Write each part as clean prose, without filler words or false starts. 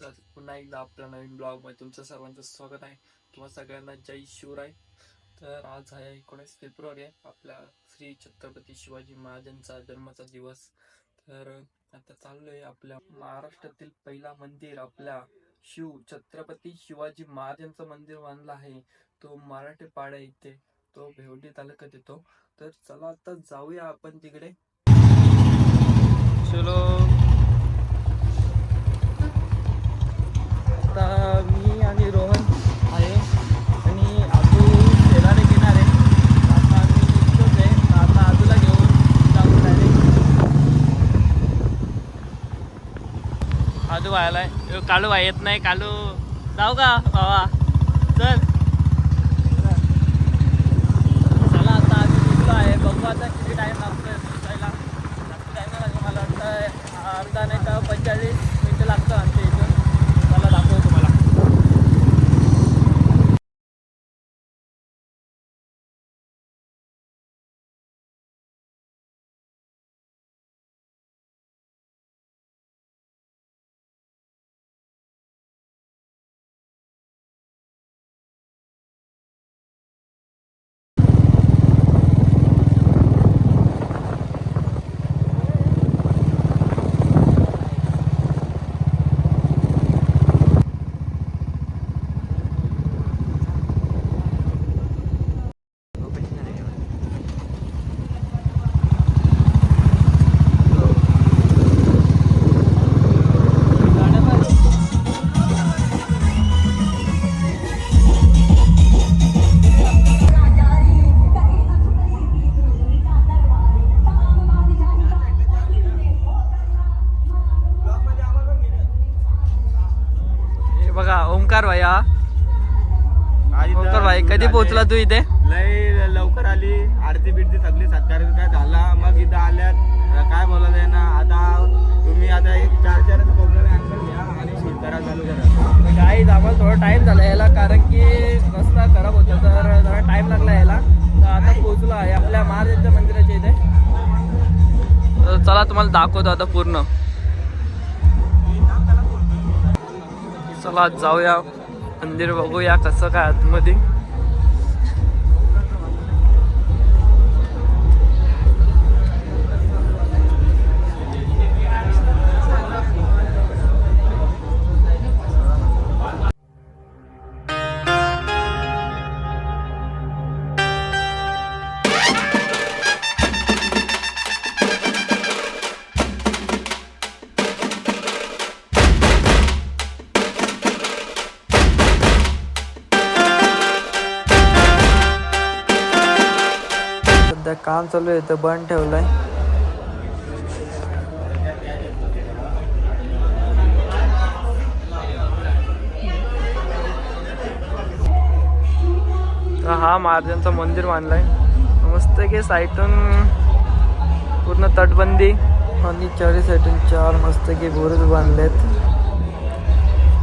तर पुन्हा एकदा आपल्या नवीन ब्लॉगमध्ये तुमचं सर्वांचं स्वागत आहे. तुम्हा सगळ्यांना जय शिवराय. तर आज आहे 19 फेब्रुवारी आपल्या श्री छत्रपती शिवाजी महाराजांचा जन्माचा दिवस. तर आता चाललोय आपल्या महाराष्ट्रातील पहिला मंदिर, आपल्या छत्रपती शिवाजी महाराजांचं मंदिर बांधलं आहे. तो मराठी पाड्या इथे, तो भेवडी तालुक्यात येतो. तर चला आता जाऊया आपण तिकडे. चलो. आता मी आणि रोहन आहे आणि आजू शेजारी घेणार आहे. आता आम्ही निघतोच आहे. आता आजूला घेऊन जाऊ डायरेक्ट. आजू व्हायला कालू व्हाय येत नाही. कालू जाऊ का बाबा? चल चला आता आम्ही निघलो आहे. बघू आता किती टाईम लागतोय पोचायला. जास्त टाईम नाही लागतो, मला वाटतं अर्धा नाही तर 45 मिनटं लागतं आमच्या इथून. मला दाखवतो तुम्हाला. बघा ओमकार भाई, ओमकार भाई कधी पोहोचला तू इथे? लय लवकर आली. आरती बिरती सगळी सत्कार काय झाला. मग इथं आल्यात काय बोलायचं ना. आता तुम्ही आता एक 4-4 कोंबड्याला अंकल घ्या आणि शूट करा, चालू करा. गाईज आम्हाला थोडा टाइम झाला यायला, कारण की रस्ता खराब होता, तर जरा टाइम लागला यायला. तर आता पोहोचलो आहे आपल्या महाराजांच्या मंदिराच्या इथे. तर चला तुम्हाला दाखवतो आता पूर्ण. चला जाऊया मंदिर बघूया कसं काय आतमध्ये. सध्या काम चालू आहे तर बंद ठेवलंय. तर हा महाराजांचं मंदिर बांधलंय मस्त की साईटून पूर्ण तटबंदी आणि चारी साईटून 4 मस्त की बुरुज बांधलेत.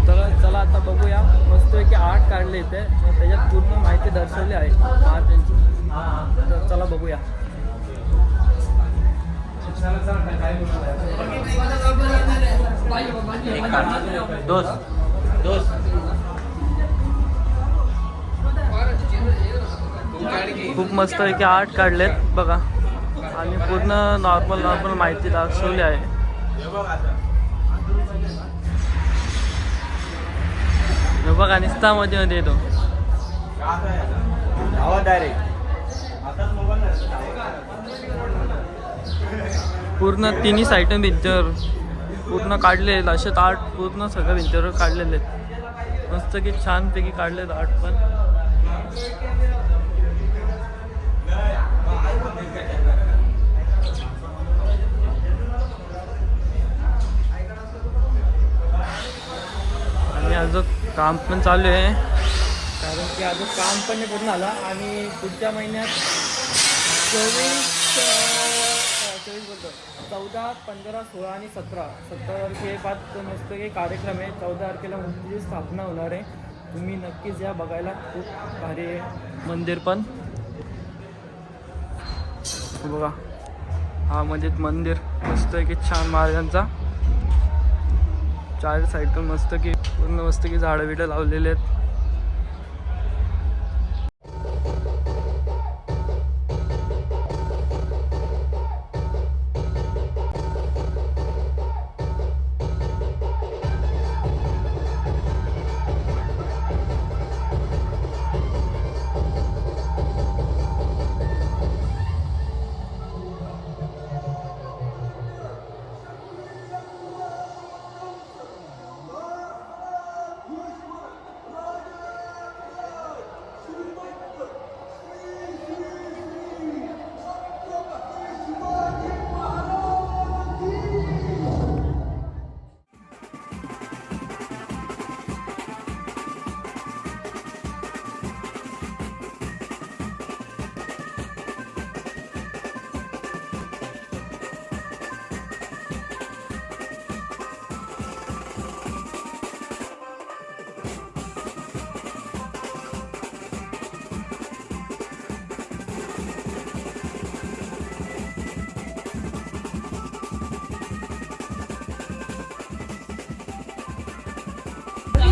तर चला आता बघूया. मस्त की आर्ट काढले इथे, त्याच्यात पूर्ण माहिती दर्शवली आहे महाराजांची. तर चला बघूया. खूप मस्त पैकी आर्ट काढलेत बघा, आणि पूर्ण नॉर्मल माहिती दाखवली आहे. बघा निस्ता मध्ये येतो पूर्ण तिन्ही साईडून भिंतीवर पूर्ण काढले. असे आर्ट पूर्ण सगळ्या भिंतीवर काढलेले आहेत. मस्त की छानपैकी काढलेत आर्ट पण. आणि अजून काम पण चालू आहे, कारण की अजून काम पण नाही पूर्ण आला. आणि पुढच्या महिन्यात 14, 15, 16 आणि 17 तारखे 5 मस्त काही कार्यक्रम आहे. 14 तारखेला मूर्तीची स्थापना होणार आहे. तुम्ही नक्कीच या बघायला. खूप भारी आहे मंदिर पण. बघा हा म्हणजे मंदिर मस्त आहे की छान महाराजांचा. चार साईडून मस्त की पूर्ण मस्त की झाडं बिडं लावलेले आहेत.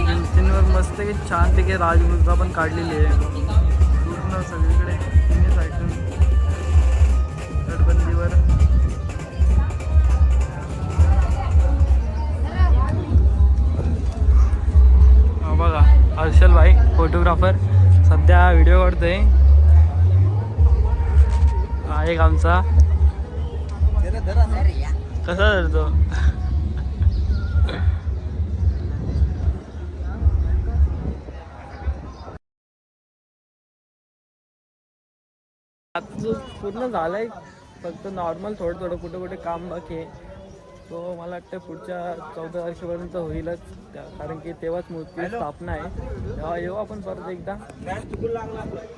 भिंतींवर मस्त की छान पैकी राजमुद्रा पण काढलेली आहे पूर्ण सगळीकडे तिन्ही साईडून तटबंदीवर. हा बघा हर्षल भाई फोटोग्राफर सध्या व्हिडिओ काढतोय. हा एक आमचा कसा धरतो. आता जो पूर्ण झालाय फक्त नॉर्मल थोडं थोडं कुठे कुठे काम बाकी आहे. तो मला वाटतं पुढच्या 14 तारखेपर्यंत होईलच कारण की तेव्हाच मूर्ती स्थापना आहे. तेव्हा येऊ आपण परत एकदा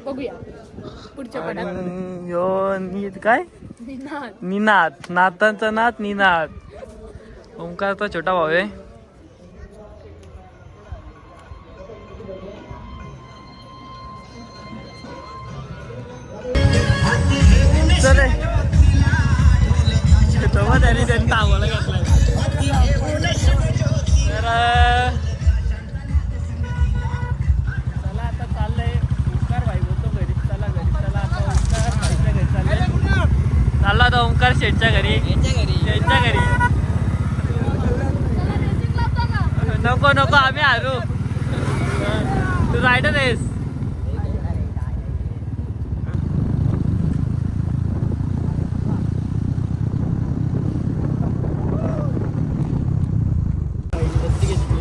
बघूया पुढच्या आणि यो नीत काय निनाद नाथांचा नाथ निनाद. ओंकारचा छोटा भाऊ आहे. चले तेव्हा त्यांनी आम्हाला घातलाय. तर चला आता चाललंय ओंकार भाई बोलतो घरी चला घरी चला. आता ओंकार भाईच्या घरी चाललंय. चालला आता ओंकार शेठच्या घरी त्यांच्या घरी. नको नको आम्ही हारू. तू रायडर आहेस.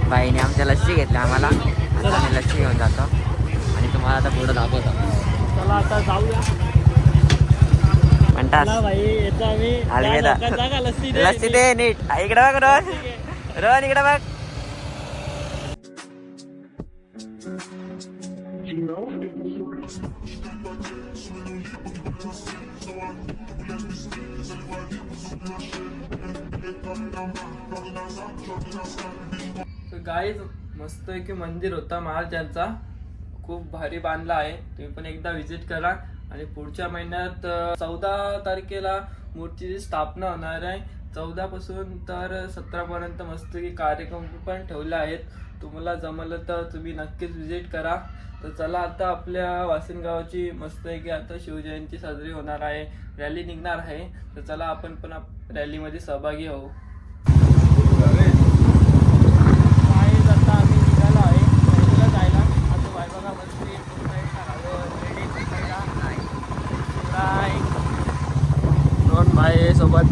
बाईने आमच्या लस्सी घेतली आम्हाला. आता आम्ही लस्सी घेऊन जातो आणि तुम्हाला आता पुढं दाखवतो. चला आता जाऊया म्हणतात भाई. येतो आम्ही अलविदा. जागा लस्सी दे नीट. इकडे बघ रोहन. रोहन इकडे बघ. गाईज मस्त की मंदिर होता महाराजांचा. खूप भारी बांधला आहे. तुम्ही पण एकदा व्हिजिट करा. आणि पुढच्या महिन्यात 14 तारखेला मूर्तीची स्थापना होणार आहे. 14 पासून तर 17 पर्यंत मस्त की कार्यक्रम पण ठेवले आहेत. तुम्हाला जमलं तर तुम्ही नक्कीच व्हिजिट करा. तर चला आता आपल्या वासिन गावाची मस्त की आता शिवजयंती साजरी होणार आहे. रॅली निघणार आहे. तर चला आपण पण रॅलीमध्ये सहभागी होऊ. आता आम्ही निघालो आहे रॅलीला जायला. आता बाय बघा मस्त दोन भाई सोबत.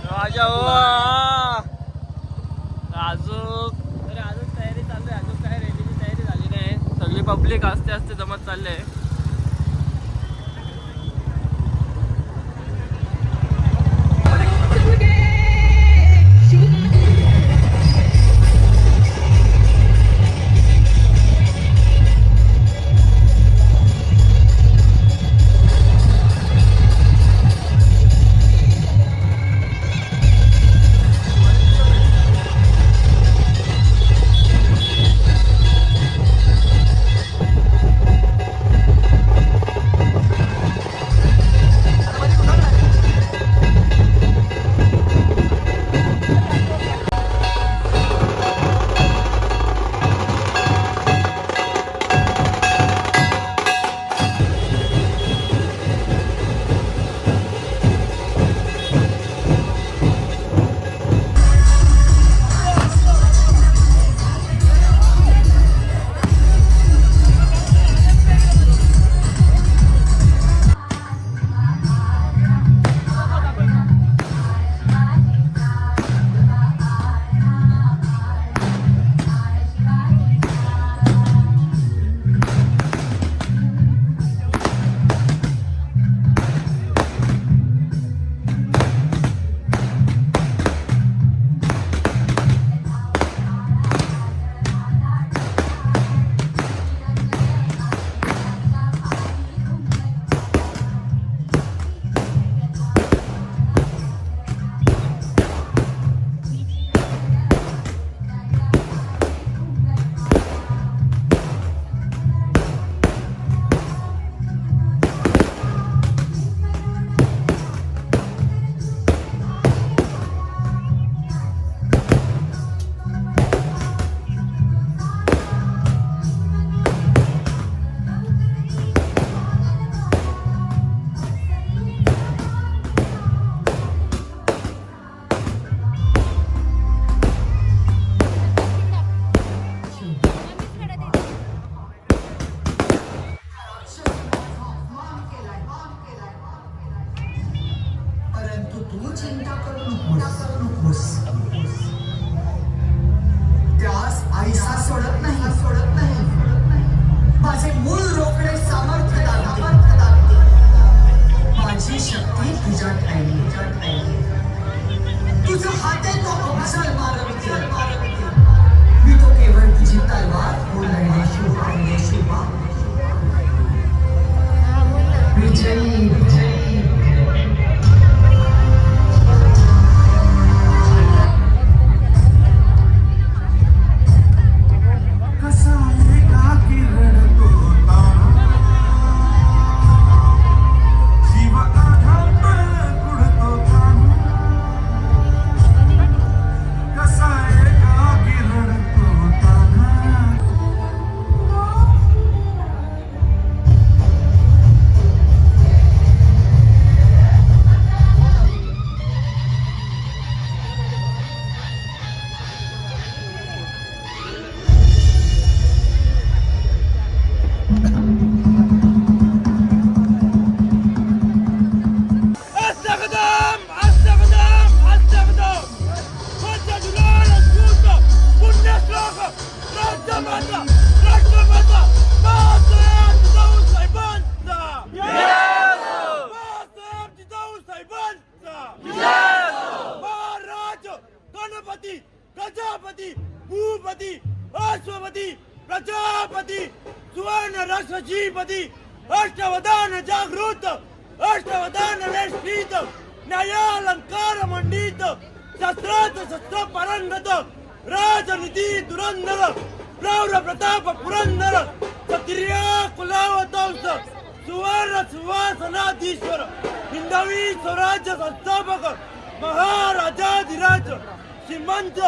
राजा अजून तयारी चालू आहे. अजून काय रॅलीची तयारी झाली नाही. चिंता करू नकोस. त्यास आईसा सोडत नाही. माझे मूळ रोकडे सामर्थ्य दाखवते. माझी शक्ती तुझ्यात आहे. तुझं हाते तो अवसल मारविते. मी तो केवळ तुझी तलवार बोलणे शोभा. विजयी. प्रजापती भूपती अश्वपती प्रजापती सुवर्ण राष्ट्रजीपती अष्टवधान जागृत अष्टवधान वेष्टित न्यायालंकार मंडित शस्त्रात शस्त्र पारंगत राजनीती धुरंधर प्रौढ प्रताप पुरंदर क्षत्रिय कुलावतंस सुवर्ण सुवासनाधीश्वर हिंदवी स्वराज्य संस्थापक महाराजाधिराज श्रीमंत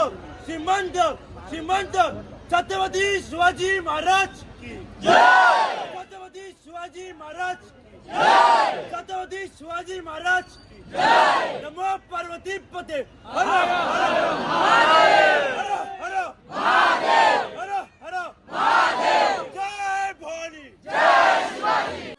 छत्रपती शिवाजी महाराज की जय. छत्रपती शिवाजी महाराज की जय. छत्रपती शिवाजी महाराज की जय. नमो पार्वती पते. हर हर महादेव. हर हर महादेव. हर हर महादेव. जय भवानी. जय शिवाजी.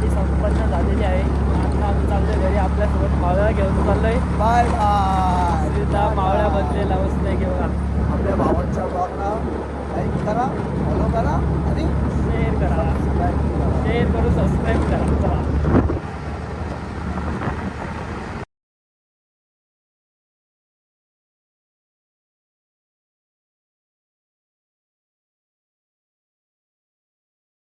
तयारी संपन्न झालेली आहे. आता आम्ही चाललोय घरी. आपल्यासोबत मावळा घेऊन चाललोय. Bye bye. श्रीदा मावळ्या बसलेला बसतोय घेऊन. आपल्या भावांच्या ब्लॉगला लाईक करा, फॉलो करा आणि